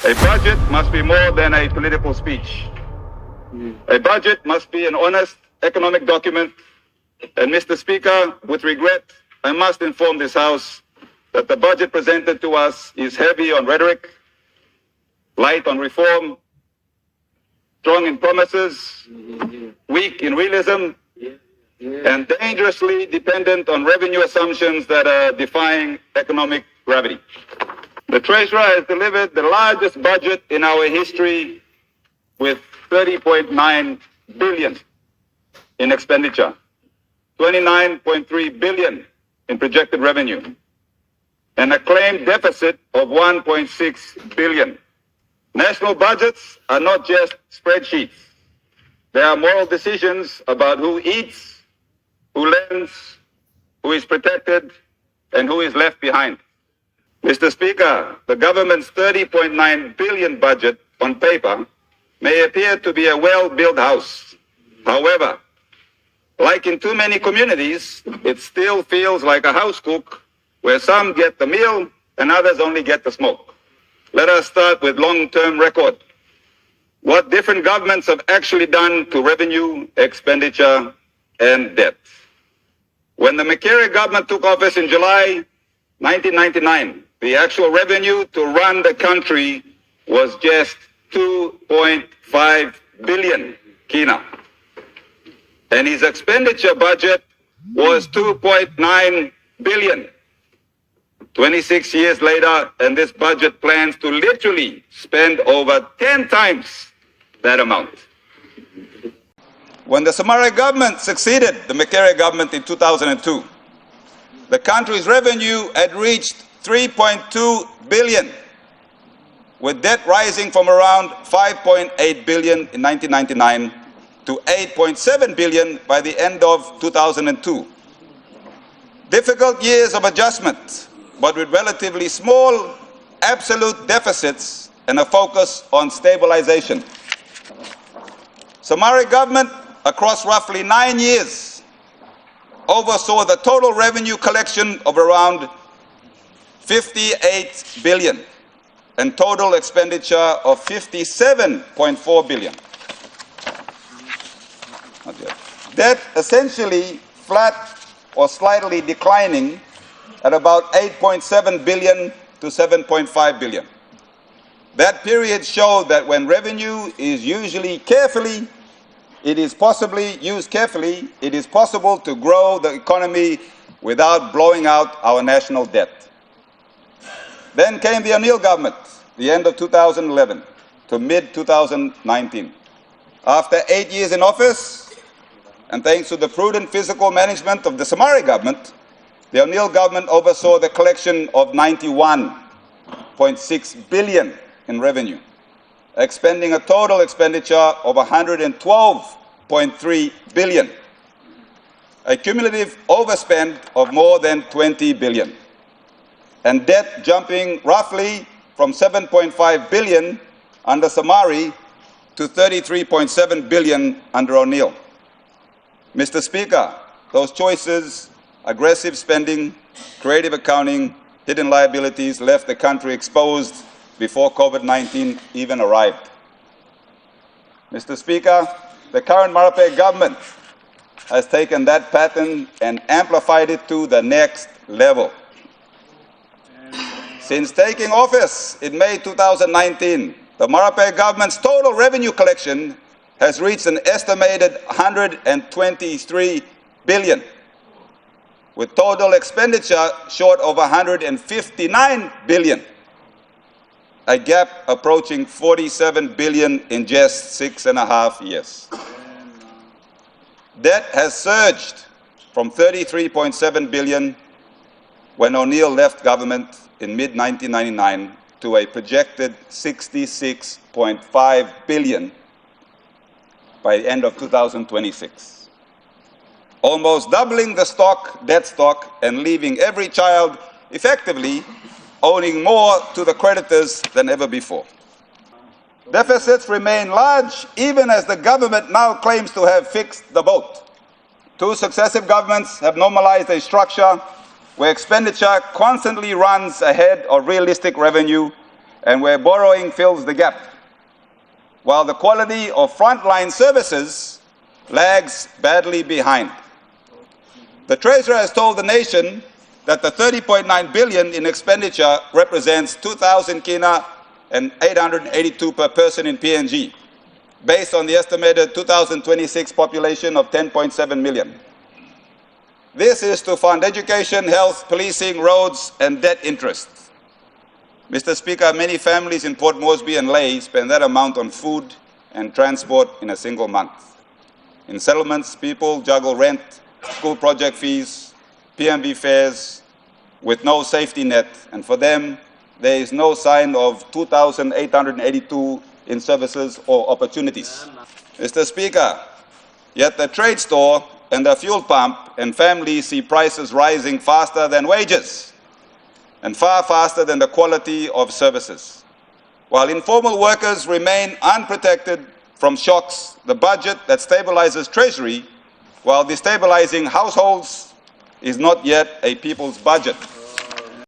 A budget must be more than a political speech. A budget must be an honest economic document. And Mr. Speaker, with regret, I must inform this House that the budget presented to us is heavy on rhetoric, light on reform, strong in promises, weak in realism, and dangerously dependent on revenue assumptions that are defying economic gravity. The Treasurer has delivered the largest budget in our history with 30.9 billion in expenditure, 29.3 billion in projected revenue, and a claimed deficit of 1.6 billion. National budgets are not just spreadsheets. They are moral decisions about who eats, who lends, who is protected, and who is left behind. Mr. Speaker, the government's 30.9 billion budget on paper may appear to be a well-built house. However, like in too many communities, it still feels like a house cook where some get the meal and others only get the smoke. Let us start with long-term record. What different governments have actually done to revenue, expenditure, and debt. When the Makerere government took office in July 1999, the actual revenue to run the country was just 2.5 billion kina. And his expenditure budget was 2.9 billion. 26 years later, and this budget plans to literally spend over 10 times that amount. When the Somare government succeeded the Makerere government in 2002, the country's revenue had reached 3.2 billion, with debt rising from around 5.8 billion in 1999 to 8.7 billion by the end of 2002. Difficult years of adjustment, but with relatively small absolute deficits and a focus on stabilization. Somare government, across roughly 9 years, oversaw the total revenue collection of around 58 billion and total expenditure of 57.4 billion. Debt essentially flat or slightly declining at about 8.7 billion to 7.5 billion. That period showed that when revenue is used carefully, it is possible to grow the economy without blowing out our national debt. Then came the O'Neill government, the end of 2011 to mid-2019. After 8 years in office, and thanks to the prudent fiscal management of the Somare government, the O'Neill government oversaw the collection of 91.6 billion in revenue, expending a total expenditure of 112.3 billion, a cumulative overspend of more than 20 billion, and debt jumping roughly from 7.5 billion under Somare to 33.7 billion under O'Neill. Mr. Speaker, those choices, aggressive spending, creative accounting, hidden liabilities left the country exposed before COVID-19 even arrived. Mr. Speaker, the current Marape government has taken that pattern and amplified it to the next level. Since taking office in May 2019, the Marape government's total revenue collection has reached an estimated 123 billion, with total expenditure short of 159 billion, a gap approaching 47 billion in just 6.5 years. Debt has surged from 33.7 billion when O'Neill left government in mid-1999 to a projected 66.5 billion by the end of 2026. Almost doubling the debt stock, and leaving every child effectively owing more to the creditors than ever before. Deficits remain large even as the government now claims to have fixed the boat. 2 successive governments have normalized a structure where expenditure constantly runs ahead of realistic revenue, and where borrowing fills the gap, while the quality of frontline services lags badly behind. The Treasurer has told the nation that the 30.9 billion in expenditure represents 2,000 kina and 882 per person in PNG, based on the estimated 2026 population of 10.7 million. This is to fund education, health, policing, roads, and debt interest. Mr. Speaker, many families in Port Moresby and Lae spend that amount on food and transport in a single month. In settlements, people juggle rent, school project fees, PMB fares, with no safety net, and for them, there is no sign of 2,882 in services or opportunities. Mr. Speaker, yet the trade store and the fuel pump and families see prices rising faster than wages and far faster than the quality of services. While informal workers remain unprotected from shocks, the budget that stabilizes Treasury while destabilizing households is not yet a people's budget.